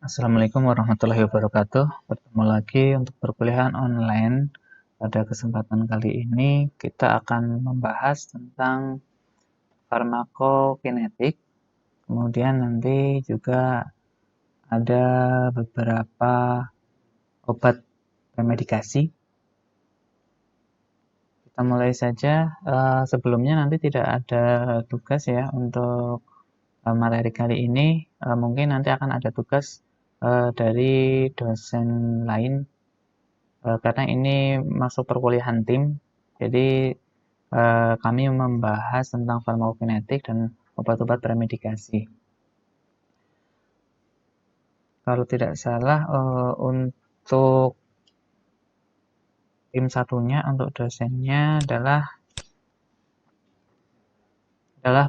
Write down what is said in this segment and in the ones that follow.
Assalamualaikum warahmatullahi wabarakatuh. Bertemu lagi untuk perkuliahan online. Pada kesempatan kali ini kita akan membahas tentang farmakokinetik. Kemudian nanti juga ada beberapa obat premedikasi. Kita mulai saja. Sebelumnya nanti tidak ada tugas ya untuk materi kali ini. Mungkin nanti akan ada tugas dari dosen lain karena ini masuk perkuliahan tim, jadi kami membahas tentang farmakokinetik dan obat-obat premedikasi. Kalau tidak salah, untuk tim satunya, untuk dosennya adalah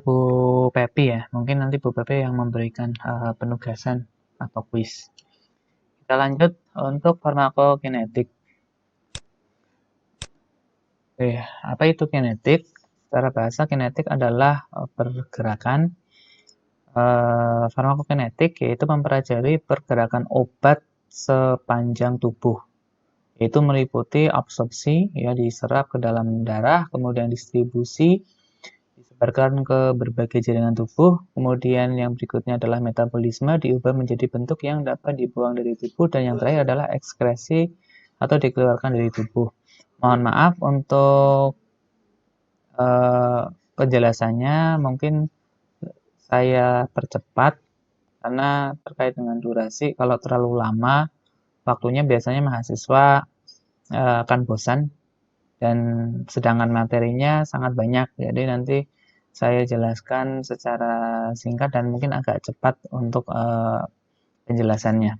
Bu Pepi ya. Mungkin nanti Bu Pepi yang memberikan penugasan atau kuis. Kita lanjut untuk farmakokinetik. Apa itu kinetik? Secara bahasa, kinetik adalah pergerakan. Farmakokinetik yaitu mempelajari pergerakan obat sepanjang tubuh. Itu meliputi absorpsi, ya diserap ke dalam darah, kemudian distribusi, disebarkan ke berbagai jaringan tubuh, kemudian yang berikutnya adalah metabolisme, diubah menjadi bentuk yang dapat dibuang dari tubuh, dan yang terakhir adalah ekskresi atau dikeluarkan dari tubuh. Mohon maaf untuk penjelasannya, mungkin saya percepat karena terkait dengan durasi. Kalau terlalu lama waktunya biasanya mahasiswa akan bosan, dan sedangkan materinya sangat banyak, jadi nanti saya jelaskan secara singkat dan mungkin agak cepat untuk penjelasannya.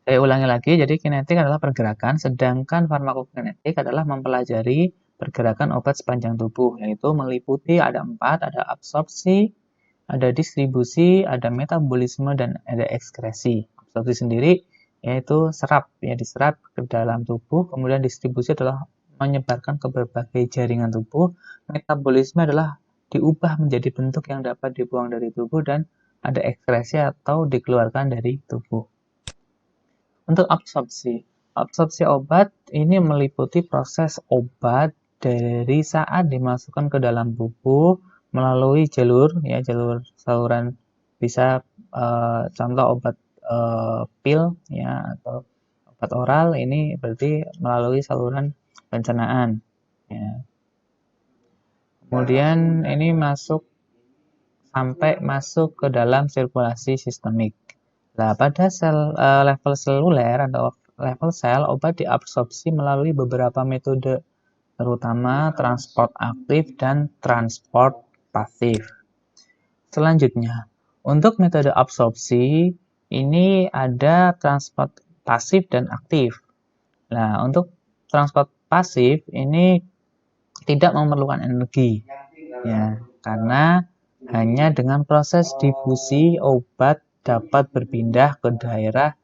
Saya ulangi lagi, jadi kinetik adalah pergerakan, sedangkan farmakokinetik adalah mempelajari pergerakan obat sepanjang tubuh, yaitu meliputi ada 4, ada absorpsi, ada distribusi, ada metabolisme, dan ada ekskresi. Absorpsi sendiri yaitu serap, ya diserap ke dalam tubuh, kemudian distribusi adalah menyebarkan ke berbagai jaringan tubuh, metabolisme adalah diubah menjadi bentuk yang dapat dibuang dari tubuh, dan ada ekskresi atau dikeluarkan dari tubuh. Untuk absorpsi obat ini meliputi proses obat dari saat dimasukkan ke dalam tubuh melalui jalur saluran, bisa contoh obat pil ya atau obat oral, ini berarti melalui saluran pencernaan ya. Kemudian ini sampai masuk ke dalam sirkulasi sistemik. Nah, pada level seluler atau level sel, obat diabsorpsi melalui beberapa metode, terutama transport aktif dan transport pasif. Selanjutnya, untuk metode absorpsi, ini ada transport pasif dan aktif. Nah, untuk transport pasif ini tidak memerlukan energi, ya, karena hanya dengan proses difusi obat dapat berpindah ke daerah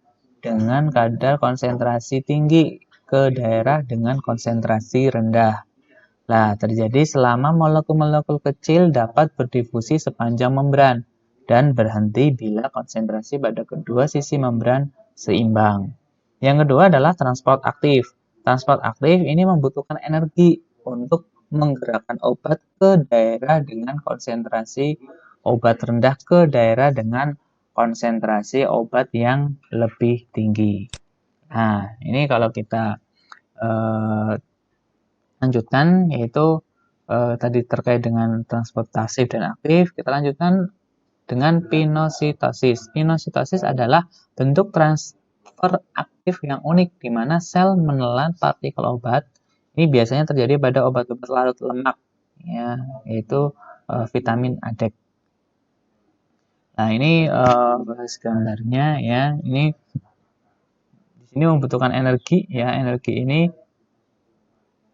dengan kadar konsentrasi tinggi ke daerah dengan konsentrasi rendah. Nah, terjadi selama molekul-molekul kecil dapat berdifusi sepanjang membran dan berhenti bila konsentrasi pada kedua sisi membran seimbang. Yang kedua adalah transport aktif. Transport aktif ini membutuhkan energi untuk menggerakkan obat ke daerah dengan konsentrasi obat rendah ke daerah dengan konsentrasi obat yang lebih tinggi. Nah, ini kalau kita lanjutkan, yaitu tadi terkait dengan transport pasif dan aktif, kita lanjutkan dengan pinositosis. Pinositosis adalah bentuk transfer aktif yang unik, di mana sel menelan partikel obat. Ini biasanya terjadi pada obat-obat larut lemak, ya, yaitu vitamin ADEK. Nah, ini bahas gambarnya ya. Ini di sini membutuhkan energi ya. Energi ini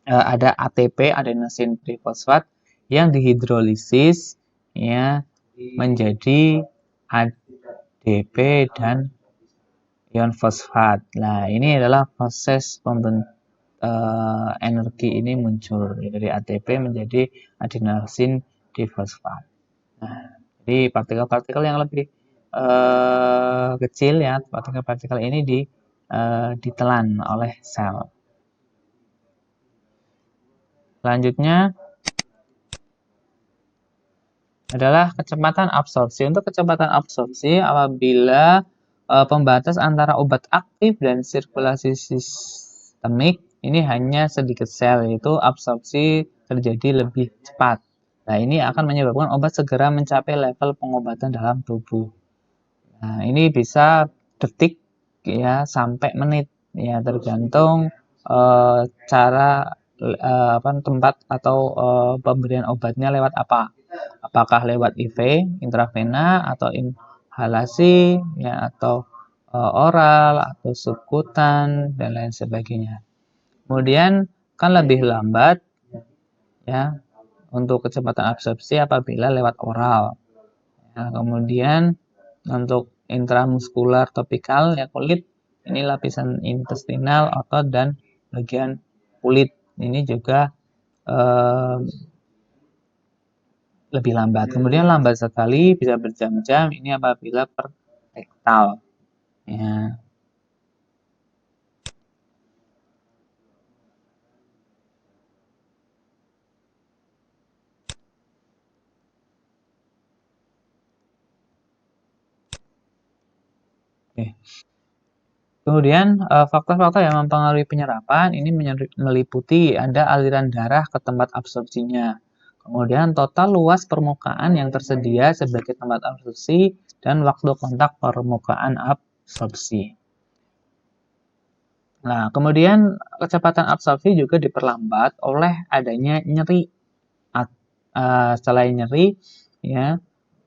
ada ATP, adenosin trifosfat, yang dihidrolisis ya menjadi ADP dan ion fosfat. Nah, ini adalah proses energi ini muncul dari ATP menjadi adenosin trifosfat. Nah, jadi partikel-partikel yang lebih kecil ya, partikel-partikel ini ditelan oleh sel. Selanjutnya adalah kecepatan absorpsi. Untuk kecepatan absorpsi apabila pembatas antara obat aktif dan sirkulasi sistemik ini hanya sedikit sel, yaitu absorpsi terjadi lebih cepat. Nah, ini akan menyebabkan obat segera mencapai level pengobatan dalam tubuh. Nah, ini bisa detik ya sampai menit ya, tergantung cara tempat atau pemberian obatnya lewat apa. Apakah lewat IV, intravena, atau inhalasi ya, atau oral atau subkutan dan lain sebagainya. Kemudian kan lebih lambat ya untuk kecepatan absorpsi apabila lewat oral. Ya, kemudian untuk intramuskular topikal ya kulit, ini lapisan intestinal, otot, dan bagian kulit ini juga lebih lambat. Kemudian lambat sekali bisa berjam-jam ini apabila per rektal ya. Oke. Kemudian faktor-faktor yang mempengaruhi penyerapan ini meliputi ada aliran darah ke tempat absorpsinya. Kemudian total luas permukaan yang tersedia sebagai tempat absorpsi dan waktu kontak permukaan absorpsi. Nah, kemudian kecepatan absorpsi juga diperlambat oleh adanya nyeri. Selain nyeri, ya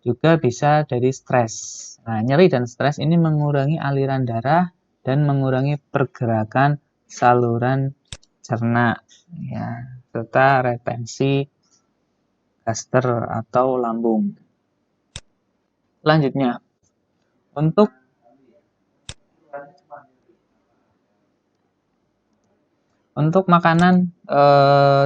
juga bisa dari stres. Nah, nyeri dan stres ini mengurangi aliran darah dan mengurangi pergerakan saluran cerna, ya, serta retensi gaster atau lambung. Selanjutnya, untuk makanan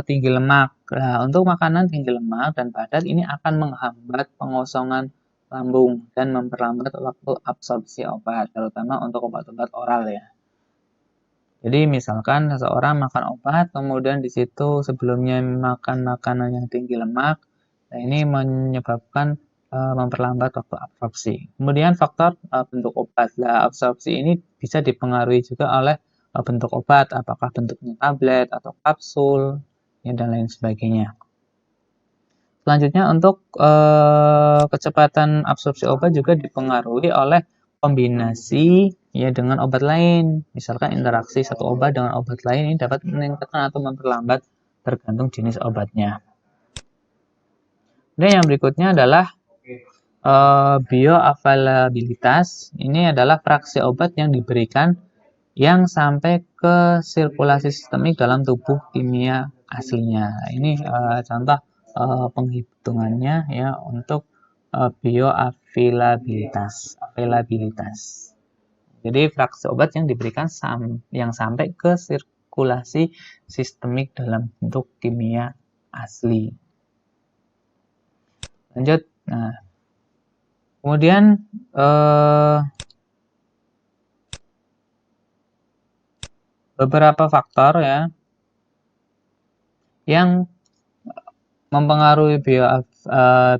tinggi lemak. Nah, untuk makanan tinggi lemak dan padat ini akan menghambat pengosongan lambung dan memperlambat waktu absorpsi obat, terutama untuk obat-obat oral ya. Jadi misalkan seseorang makan obat, kemudian di situ sebelumnya makan makanan yang tinggi lemak, nah ini menyebabkan memperlambat waktu absorpsi. Kemudian faktor bentuk obat. Nah, absorpsi ini bisa dipengaruhi juga oleh bentuk obat, apakah bentuknya tablet atau kapsul, ya, dan lain sebagainya. Selanjutnya untuk kecepatan absorpsi obat juga dipengaruhi oleh kombinasi ya dengan obat lain. Misalkan interaksi satu obat dengan obat lain ini dapat meningkatkan atau memperlambat tergantung jenis obatnya. Dan yang berikutnya adalah bioavailabilitas. Ini adalah fraksi obat yang diberikan yang sampai ke sirkulasi sistemik dalam tubuh kimia aslinya. Ini contoh penghitungannya ya untuk bioavailabilitas. Jadi fraksi obat yang diberikan yang sampai ke sirkulasi sistemik dalam bentuk kimia asli. Lanjut. Nah, kemudian beberapa faktor ya yang mempengaruhi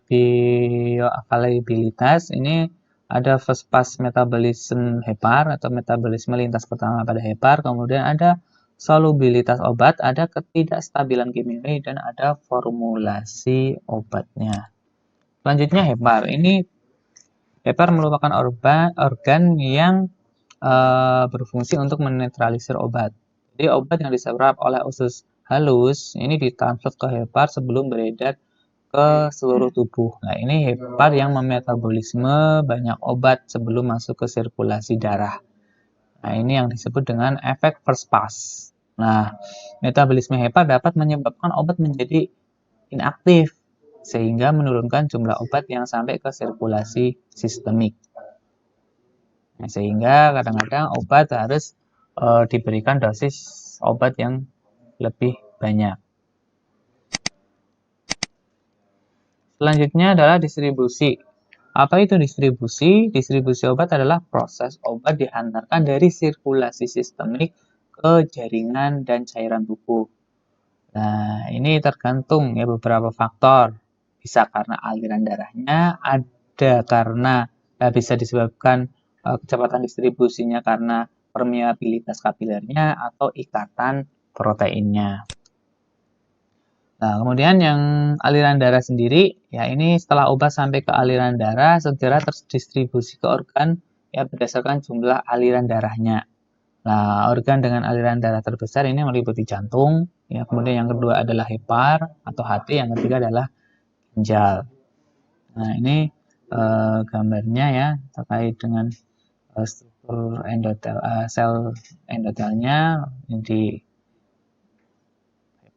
bioavailabilitas ini ada first pass metabolism hepar atau metabolisme lintas pertama pada hepar, kemudian ada solubilitas obat, ada ketidakstabilan kimiawi, dan ada formulasi obatnya. Selanjutnya hepar. Ini hepar merupakan organ yang berfungsi untuk menetralisir obat. Jadi obat yang diserap oleh usus halus ini ditransfer ke hepar sebelum beredar ke seluruh tubuh. Nah, ini hepar yang memetabolisme banyak obat sebelum masuk ke sirkulasi darah. Nah, ini yang disebut dengan efek first pass. Nah, metabolisme hepar dapat menyebabkan obat menjadi inaktif sehingga menurunkan jumlah obat yang sampai ke sirkulasi sistemik. Nah, sehingga kadang-kadang obat harus diberikan dosis obat yang lebih banyak. Selanjutnya adalah distribusi. Apa itu distribusi? Distribusi obat adalah proses obat diantarkan dari sirkulasi sistemik ke jaringan dan cairan tubuh. Nah, ini tergantung ya beberapa faktor. Bisa karena aliran darahnya, ada karena bisa disebabkan kecepatan distribusinya karena permeabilitas kapilernya atau ikatan proteinnya. Nah, kemudian yang aliran darah sendiri, ya ini setelah obat sampai ke aliran darah, segera terdistribusi ke organ ya berdasarkan jumlah aliran darahnya. Nah, organ dengan aliran darah terbesar ini meliputi jantung, ya kemudian yang kedua adalah hepar atau hati, yang ketiga adalah ginjal. Nah, ini gambarnya ya terkait dengan struktur endotel, sel endotelnya di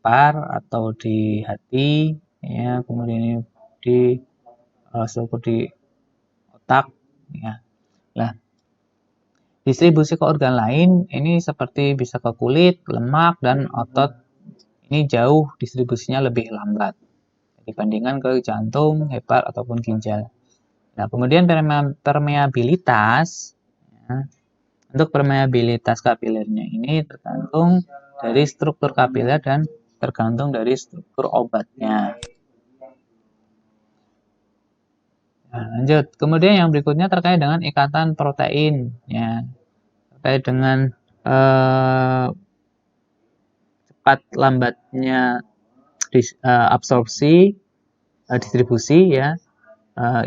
atau di hati, ya kemudian ini di struktur di otak, ya. Nah, distribusi ke organ lain ini seperti bisa ke kulit, lemak, dan otot. Ini jauh distribusinya lebih lambat dibandingkan ke jantung, hepar, ataupun ginjal. Nah, kemudian permeabilitas, ya, untuk permeabilitas kapilernya ini tergantung dari struktur kapiler dan tergantung dari struktur obatnya. Nah, lanjut. Kemudian yang berikutnya terkait dengan ikatan protein, ya, terkait dengan cepat lambatnya absorpsi, distribusi, ya.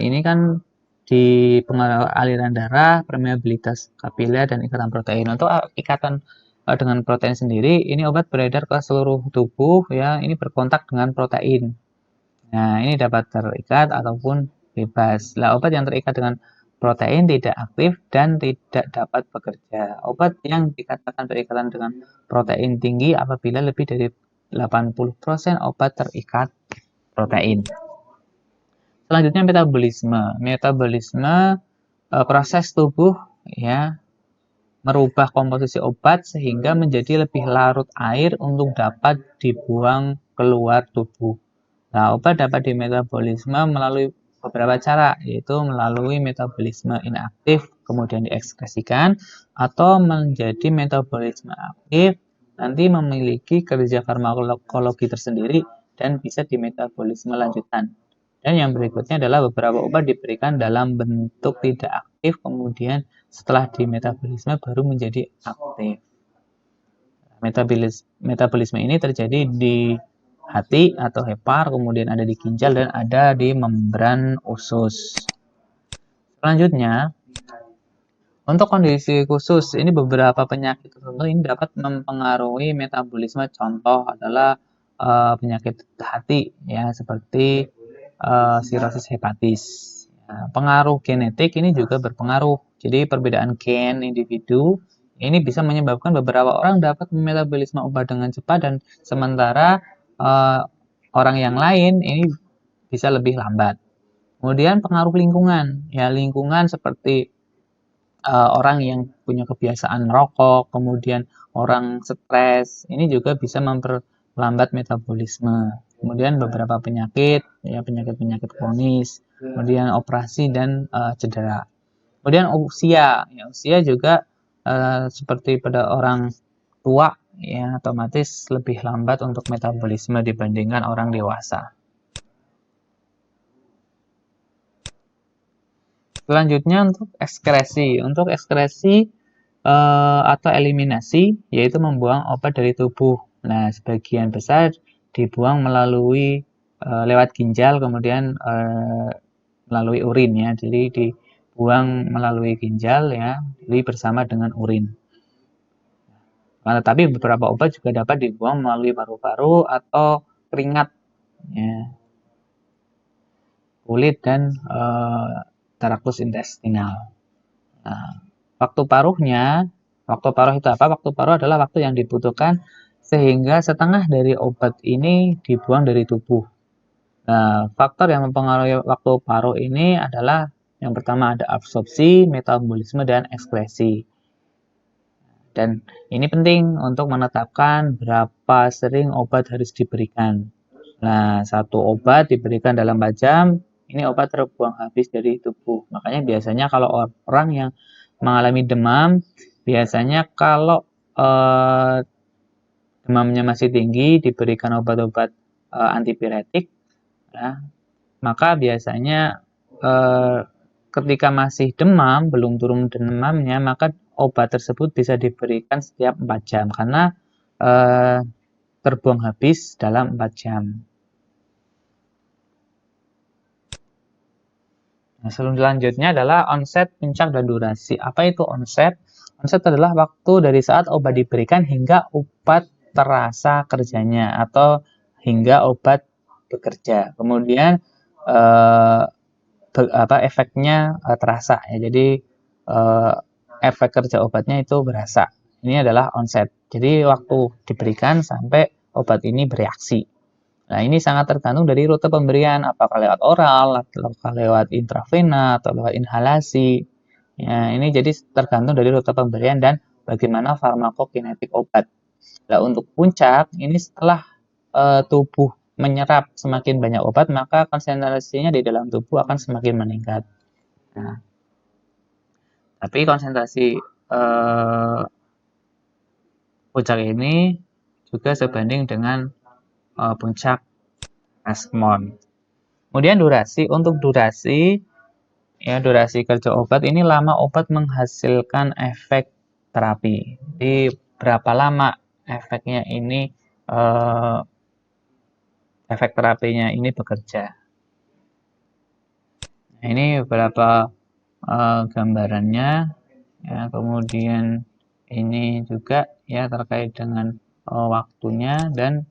Ini kan di pengaruh aliran darah, permeabilitas kapiler, dan ikatan protein. Untuk ikatan dengan protein sendiri, ini obat beredar ke seluruh tubuh, ya. Ini berkontak dengan protein. Nah, ini dapat terikat ataupun bebas. Nah, obat yang terikat dengan protein tidak aktif dan tidak dapat bekerja. Obat yang dikatakan berikatan dengan protein tinggi apabila lebih dari 80% obat terikat protein. Selanjutnya metabolisme. Metabolisme proses tubuh ya merubah komposisi obat sehingga menjadi lebih larut air untuk dapat dibuang keluar tubuh. Nah, obat dapat dimetabolisme melalui beberapa cara, yaitu melalui metabolisme inaktif, kemudian diekskresikan, atau menjadi metabolisme aktif, nanti memiliki kerja farmakologi tersendiri, dan bisa dimetabolisme lanjutan. Dan yang berikutnya adalah beberapa obat diberikan dalam bentuk tidak aktif, kemudian setelah dimetabolisme baru menjadi aktif. Metabolisme ini terjadi di hati atau hepar, kemudian ada di ginjal, dan ada di membran usus. Selanjutnya, untuk kondisi khusus, ini beberapa penyakit tertentu ini dapat mempengaruhi metabolisme. Contoh adalah penyakit hati, ya seperti sirosis hepatis. Ya, pengaruh genetik ini juga berpengaruh. Jadi perbedaan gen individu ini bisa menyebabkan beberapa orang dapat metabolisme obat dengan cepat dan sementara orang yang lain ini bisa lebih lambat. Kemudian pengaruh lingkungan, ya lingkungan seperti orang yang punya kebiasaan merokok, kemudian orang stres, ini juga bisa memperlambat metabolisme. Kemudian beberapa penyakit, ya penyakit-penyakit kronis, kemudian operasi dan cedera. Kemudian usia, ya usia juga seperti pada orang tua, ya otomatis lebih lambat untuk metabolisme dibandingkan orang dewasa. Selanjutnya untuk ekskresi. Untuk ekskresi atau eliminasi, yaitu membuang obat dari tubuh. Nah, sebagian besar dibuang melalui lewat ginjal, kemudian melalui urin ya. Jadi dibuang melalui ginjal ya, jadi bersama dengan urin. Nah, tapi beberapa obat juga dapat dibuang melalui paru-paru atau keringat, ya, kulit dan traktus intestinal. Nah, waktu paruh itu apa? Waktu paruh adalah waktu yang dibutuhkan sehingga setengah dari obat ini dibuang dari tubuh. Nah, faktor yang mempengaruhi waktu paruh ini adalah yang pertama ada absorpsi, metabolisme, dan ekskresi. Dan ini penting untuk menetapkan berapa sering obat harus diberikan. Nah, satu obat diberikan dalam 4 jam, ini obat terbuang habis dari tubuh. Makanya biasanya kalau orang yang mengalami demam, biasanya kalau demamnya masih tinggi, diberikan obat-obat antipiretik, ya, maka biasanya ketika masih demam, belum turun demamnya, maka obat tersebut bisa diberikan setiap 4 jam karena terbuang habis dalam 4 jam. Nah, selanjutnya adalah onset, puncak, dan durasi. Apa itu onset? Onset adalah waktu dari saat obat diberikan hingga obat terasa kerjanya atau hingga obat bekerja. Kemudian efeknya terasa ya. Jadi efek kerja obatnya itu berasa. Ini adalah onset. Jadi waktu diberikan sampai obat ini bereaksi. Nah, ini sangat tergantung dari rute pemberian, apakah lewat oral, apakah lewat intravena, atau lewat inhalasi. Ya, ini jadi tergantung dari rute pemberian dan bagaimana farmakokinetik obat. Nah, untuk puncak, ini setelah tubuh menyerap semakin banyak obat, maka konsentrasinya di dalam tubuh akan semakin meningkat. Nah, tapi konsentrasi puncak ini juga sebanding dengan puncak respon. Kemudian durasi, untuk durasi, ya durasi kerja obat ini lama obat menghasilkan efek terapi. Jadi berapa lama efeknya ini, efek terapinya ini bekerja. Nah, ini beberapa gambarannya, ya, kemudian ini juga ya terkait dengan waktunya dan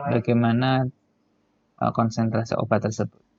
bagaimana konsentrasi obat tersebut.